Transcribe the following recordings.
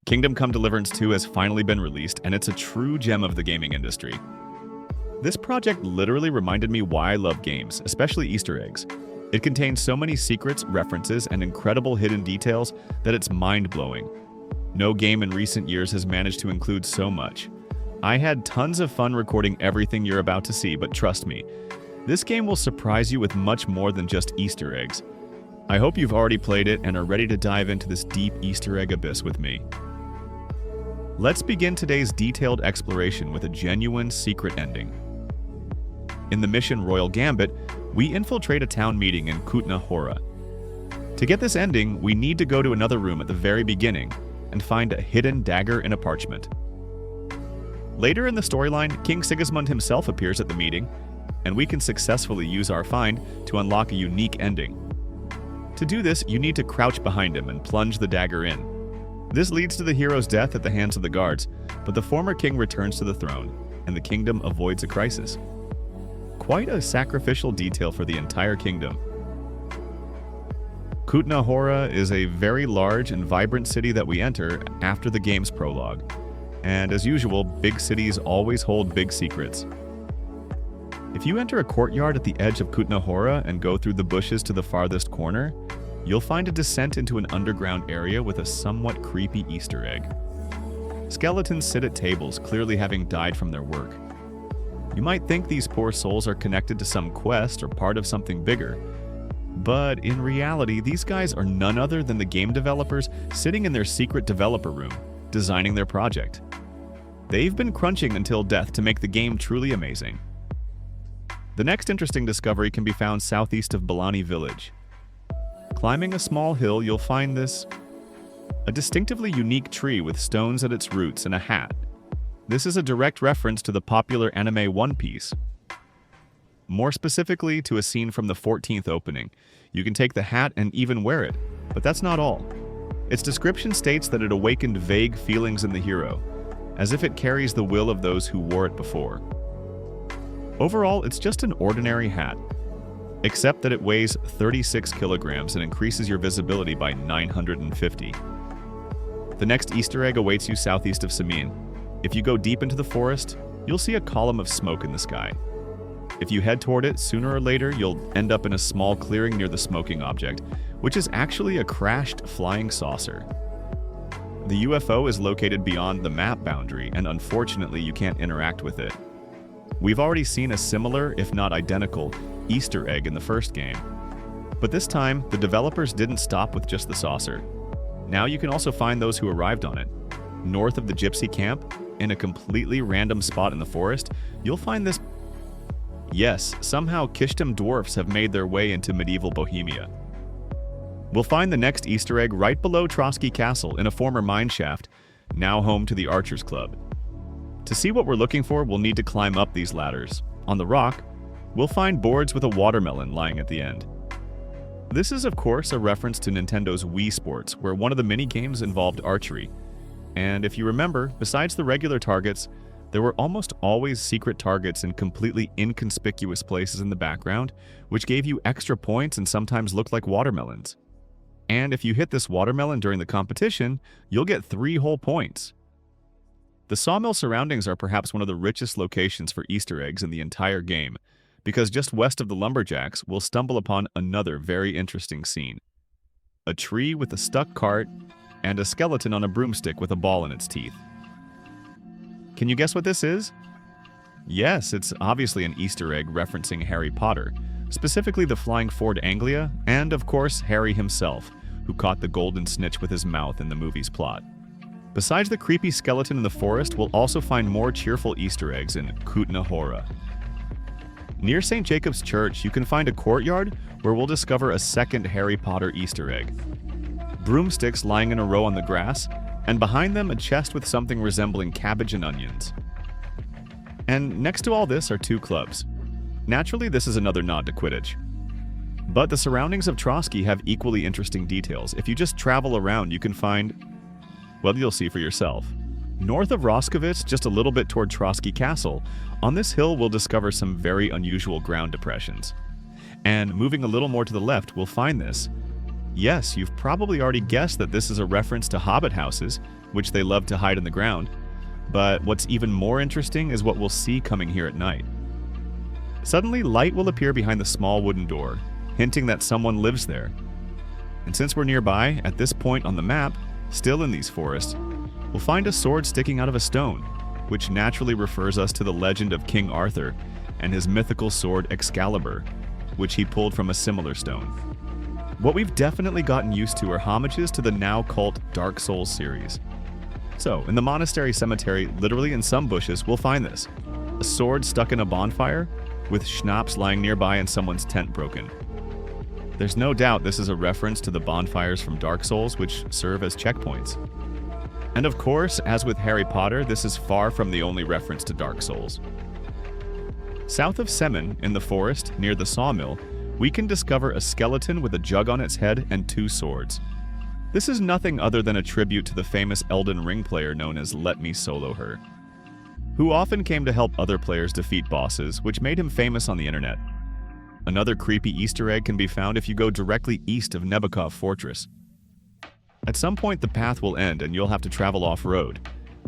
Kingdom Come Deliverance 2 has finally been released, and it's a true gem of the gaming industry. This project literally reminded me why I love games, especially Easter eggs. It contains so many secrets, references, and incredible hidden details that it's mind-blowing. No game in recent years has managed to include so much. I had tons of fun recording everything you're about to see, but trust me, this game will surprise you with much more than just Easter eggs. I hope you've already played it and are ready to dive into this deep Easter egg abyss with me. Let's begin today's detailed exploration with a genuine secret ending. In the mission Royal Gambit, we infiltrate a town meeting in Kutna Hora. To get this ending, we need to go to another room at the very beginning and find a hidden dagger in a parchment. Later in the storyline, King Sigismund himself appears at the meeting, and we can successfully use our find to unlock a unique ending. To do this, you need to crouch behind him and plunge the dagger in. This leads to the hero's death at the hands of the guards, but the former king returns to the throne, and the kingdom avoids a crisis. Quite a sacrificial detail for the entire kingdom. Kutna Hora is a very large and vibrant city that we enter after the game's prologue. And as usual, big cities always hold big secrets. If you enter a courtyard at the edge of Kutna Hora and go through the bushes to the farthest corner, you'll find a descent into an underground area with a somewhat creepy Easter egg. Skeletons sit at tables, clearly having died from their work. You might think these poor souls are connected to some quest or part of something bigger, but in reality, these guys are none other than the game developers sitting in their secret developer room, designing their project. They've been crunching until death to make the game truly amazing. The next interesting discovery can be found southeast of Balani village. Climbing a small hill, you'll find a distinctively unique tree with stones at its roots and a hat. This is a direct reference to the popular anime One Piece. More specifically, to a scene from the 14th opening. You can take the hat and even wear it, but that's not all. Its description states that it awakened vague feelings in the hero, as if it carries the will of those who wore it before. Overall, it's just an ordinary hat, except that it weighs 36 kilograms and increases your visibility by 950. The next Easter egg awaits you southeast of Samin. If you go deep into the forest, you'll see a column of smoke in the sky. If you head toward it, sooner or later you'll end up in a small clearing near the smoking object, which is actually a crashed flying saucer. The UFO is located beyond the map boundary, and unfortunately you can't interact with it. We've already seen a similar, if not identical, Easter egg in the first game. But this time, the developers didn't stop with just the saucer. Now you can also find those who arrived on it. North of the gypsy camp, in a completely random spot in the forest, you'll find this. Yes, somehow Kishtim dwarfs have made their way into medieval Bohemia. We'll find the next Easter egg right below Trotsky Castle in a former mine shaft, now home to the Archers Club. To see what we're looking for, we'll need to climb up these ladders. On the rock, we'll find boards with a watermelon lying at the end. This is, of course, a reference to Nintendo's Wii Sports, where one of the mini-games involved archery. And if you remember, besides the regular targets, there were almost always secret targets in completely inconspicuous places in the background, which gave you extra points and sometimes looked like watermelons. And if you hit this watermelon during the competition, you'll get 3 whole points. The sawmill surroundings are perhaps one of the richest locations for Easter eggs in the entire game, because just west of the lumberjacks, we'll stumble upon another very interesting scene. A tree with a stuck cart, and a skeleton on a broomstick with a ball in its teeth. Can you guess what this is? Yes, it's obviously an Easter egg referencing Harry Potter, specifically the flying Ford Anglia, and of course Harry himself, who caught the golden snitch with his mouth in the movie's plot. Besides the creepy skeleton in the forest, we'll also find more cheerful Easter eggs in Kutna Hora. Near St. Jacob's Church, you can find a courtyard where we'll discover a second Harry Potter Easter egg. Broomsticks lying in a row on the grass, and behind them a chest with something resembling cabbage and onions. And next to all this are 2 clubs. Naturally, this is another nod to Quidditch. But the surroundings of Trotsky have equally interesting details. If you just travel around, you can find, well, you'll see for yourself. North of Roskovitz, just a little bit toward Trotsky Castle, on this hill we'll discover some very unusual ground depressions. And moving a little more to the left, we'll find this. Yes, you've probably already guessed that this is a reference to Hobbit houses, which they love to hide in the ground. But what's even more interesting is what we'll see coming here at night. Suddenly, light will appear behind the small wooden door, hinting that someone lives there. And since we're nearby, at this point on the map, still in these forests, we'll find a sword sticking out of a stone, which naturally refers us to the legend of King Arthur and his mythical sword Excalibur, which he pulled from a similar stone. What we've definitely gotten used to are homages to the now cult Dark Souls series. So, in the monastery cemetery, literally in some bushes, we'll find this. A sword stuck in a bonfire, with schnapps lying nearby and someone's tent broken. There's no doubt this is a reference to the bonfires from Dark Souls, which serve as checkpoints. And of course, as with Harry Potter, this is far from the only reference to Dark Souls. South of Semen, in the forest, near the sawmill, we can discover a skeleton with a jug on its head and 2 swords. This is nothing other than a tribute to the famous Elden Ring player known as Let Me Solo Her, who often came to help other players defeat bosses, which made him famous on the internet. Another creepy Easter egg can be found if you go directly east of Nebukov Fortress. At some point the path will end and you'll have to travel off-road,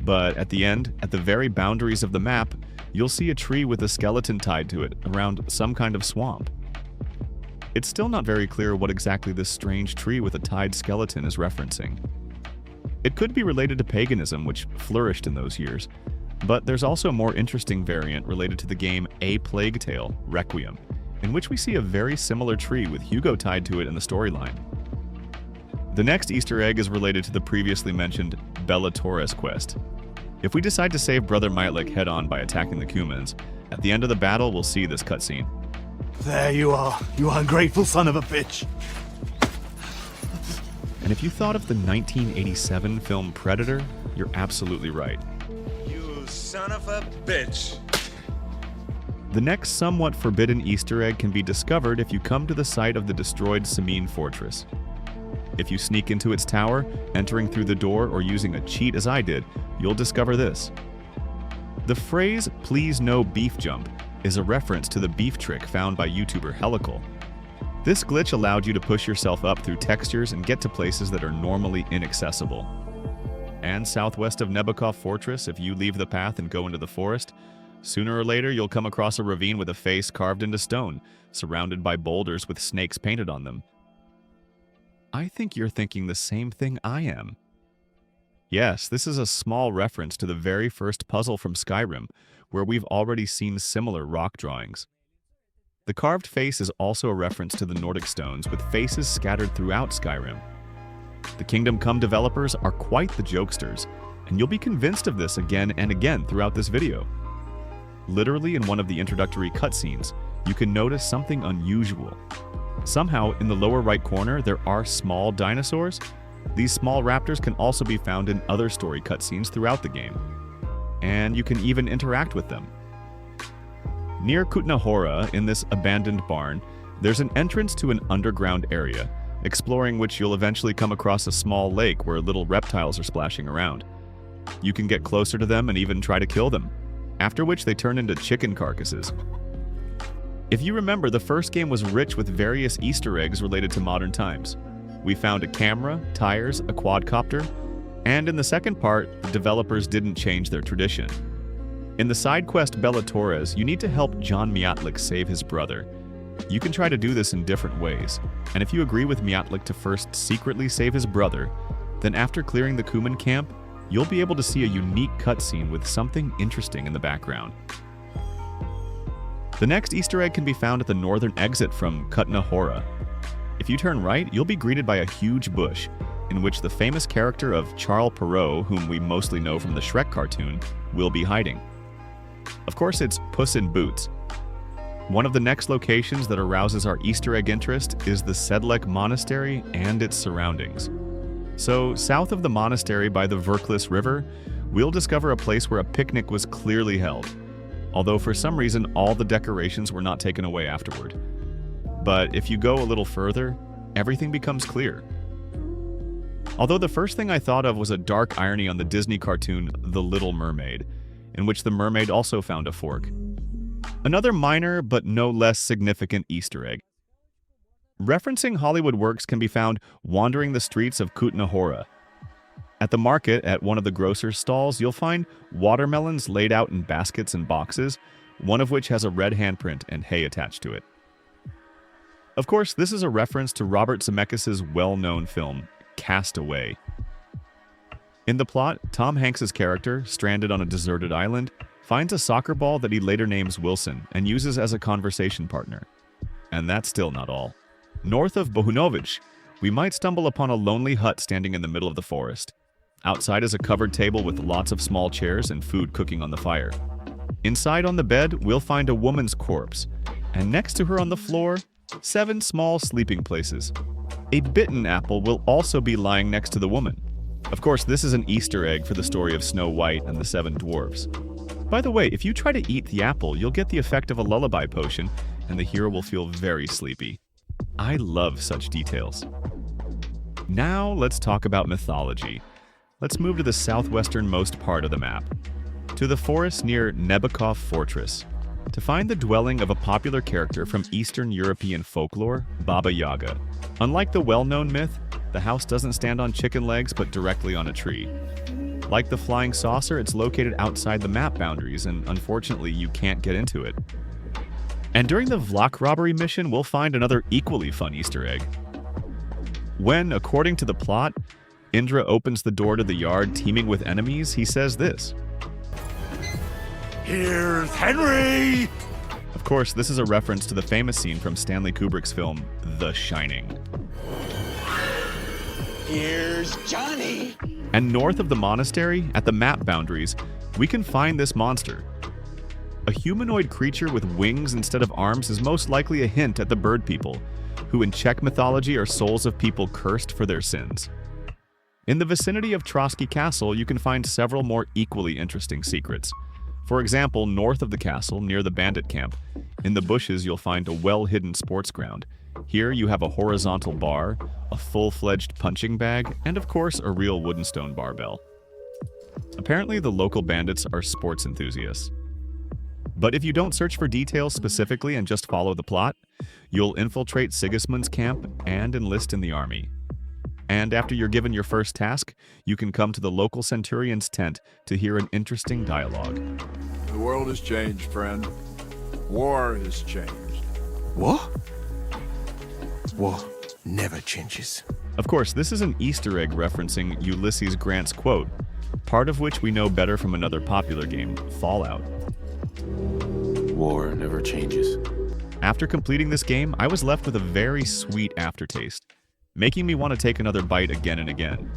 but at the end, at the very boundaries of the map, you'll see a tree with a skeleton tied to it around some kind of swamp. It's still not very clear what exactly this strange tree with a tied skeleton is referencing. It could be related to paganism, which flourished in those years, but there's also a more interesting variant related to the game A Plague Tale: Requiem, in which we see a very similar tree with Hugo tied to it in the storyline. The next Easter egg is related to the previously mentioned Bella Torres quest. If we decide to save Brother Mytlik head-on by attacking the Cumans, at the end of the battle we'll see this cutscene. There you ungrateful son of a bitch. And if you thought of the 1987 film Predator, you're absolutely right. You son of a bitch. The next somewhat forbidden Easter egg can be discovered if you come to the site of the destroyed Samine Fortress. If you sneak into its tower, entering through the door or using a cheat as I did, you'll discover this. The phrase, "please no beef jump," is a reference to the beef trick found by YouTuber Helical. This glitch allowed you to push yourself up through textures and get to places that are normally inaccessible. And southwest of Nebukov Fortress, if you leave the path and go into the forest, sooner or later you'll come across a ravine with a face carved into stone, surrounded by boulders with snakes painted on them. I think you're thinking the same thing I am. Yes, this is a small reference to the very first puzzle from Skyrim, where we've already seen similar rock drawings. The carved face is also a reference to the Nordic stones, with faces scattered throughout Skyrim. The Kingdom Come developers are quite the jokesters, and you'll be convinced of this again and again throughout this video. Literally in one of the introductory cutscenes, you can notice something unusual. Somehow, in the lower right corner, there are small dinosaurs. These small raptors can also be found in other story cutscenes throughout the game, and you can even interact with them. Near Kutna Hora, in this abandoned barn, there's an entrance to an underground area, exploring which you'll eventually come across a small lake where little reptiles are splashing around. You can get closer to them and even try to kill them, after which they turn into chicken carcasses. If you remember, the first game was rich with various Easter eggs related to modern times. We found a camera, tires, a quadcopter, and in the second part, the developers didn't change their tradition. In the side quest Bella Torres, you need to help John Mytlik save his brother. You can try to do this in different ways, and if you agree with Mytlik to first secretly save his brother, then after clearing the Cuman camp, you'll be able to see a unique cutscene with something interesting in the background. The next Easter egg can be found at the northern exit from Kutna Hora. If you turn right, you'll be greeted by a huge bush, in which the famous character of Charles Perrault, whom we mostly know from the Shrek cartoon, will be hiding. Of course, it's Puss in Boots. One of the next locations that arouses our Easter egg interest is the Sedlec Monastery and its surroundings. So, south of the monastery by the Verklis River, we'll discover a place where a picnic was clearly held, although for some reason all the decorations were not taken away afterward. But if you go a little further, everything becomes clear. Although the first thing I thought of was a dark irony on the Disney cartoon The Little Mermaid, in which the mermaid also found a fork. Another minor but no less significant Easter egg. Referencing Hollywood works can be found wandering the streets of Kutna Hora. At the market, at one of the grocer's stalls, you'll find watermelons laid out in baskets and boxes, one of which has a red handprint and hay attached to it. Of course, this is a reference to Robert Zemeckis' well-known film, Castaway. In the plot, Tom Hanks' character, stranded on a deserted island, finds a soccer ball that he later names Wilson and uses as a conversation partner. And that's still not all. North of Bohunovich, we might stumble upon a lonely hut standing in the middle of the forest. Outside is a covered table with lots of small chairs and food cooking on the fire. Inside on the bed, we'll find a woman's corpse, and next to her on the floor, 7 small sleeping places. A bitten apple will also be lying next to the woman. Of course, this is an Easter egg for the story of Snow White and the 7 dwarfs. By the way, if you try to eat the apple, you'll get the effect of a lullaby potion, and the hero will feel very sleepy. I love such details. Now let's talk about mythology. Let's move to the southwesternmost part of the map, to the forest near Nebekov Fortress, to find the dwelling of a popular character from Eastern European folklore, Baba Yaga. Unlike the well-known myth, the house doesn't stand on chicken legs but directly on a tree. Like the flying saucer, it's located outside the map boundaries, and unfortunately you can't get into it. And during the Vlach robbery mission, we'll find another equally fun Easter egg. When, according to the plot, Indra opens the door to the yard teeming with enemies, he says this. Here's Henry! Of course, this is a reference to the famous scene from Stanley Kubrick's film, The Shining. Here's Johnny! And north of the monastery, at the map boundaries, we can find this monster. A humanoid creature with wings instead of arms is most likely a hint at the bird people, who in Czech mythology are souls of people cursed for their sins. In the vicinity of Trotsky Castle, you can find several more equally interesting secrets. For example, north of the castle, near the bandit camp, in the bushes you'll find a well-hidden sports ground. Here you have a horizontal bar, a full-fledged punching bag, and of course a real wooden stone barbell. Apparently the local bandits are sports enthusiasts. But if you don't search for details specifically and just follow the plot, you'll infiltrate Sigismund's camp and enlist in the army. And after you're given your first task, you can come to the local centurion's tent to hear an interesting dialogue. The world has changed, friend. War has changed. What? War never changes. Of course, this is an Easter egg referencing Ulysses Grant's quote, part of which we know better from another popular game, Fallout. War never changes. After completing this game, I was left with a very sweet aftertaste, making me want to take another bite again and again.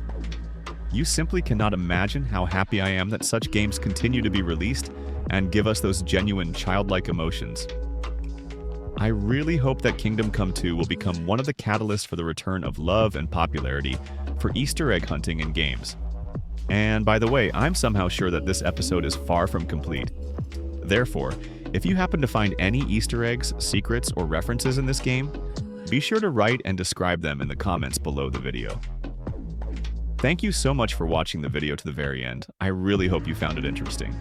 You simply cannot imagine how happy I am that such games continue to be released and give us those genuine childlike emotions. I really hope that Kingdom Come 2 will become one of the catalysts for the return of love and popularity for Easter egg hunting in games. And by the way, I'm somehow sure that this episode is far from complete. Therefore, if you happen to find any Easter eggs, secrets, or references in this game, be sure to write and describe them in the comments below the video. Thank you so much for watching the video to the very end. I really hope you found it interesting.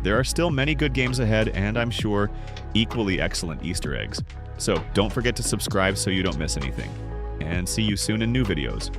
There are still many good games ahead, and I'm sure equally excellent Easter eggs. So don't forget to subscribe so you don't miss anything. And see you soon in new videos.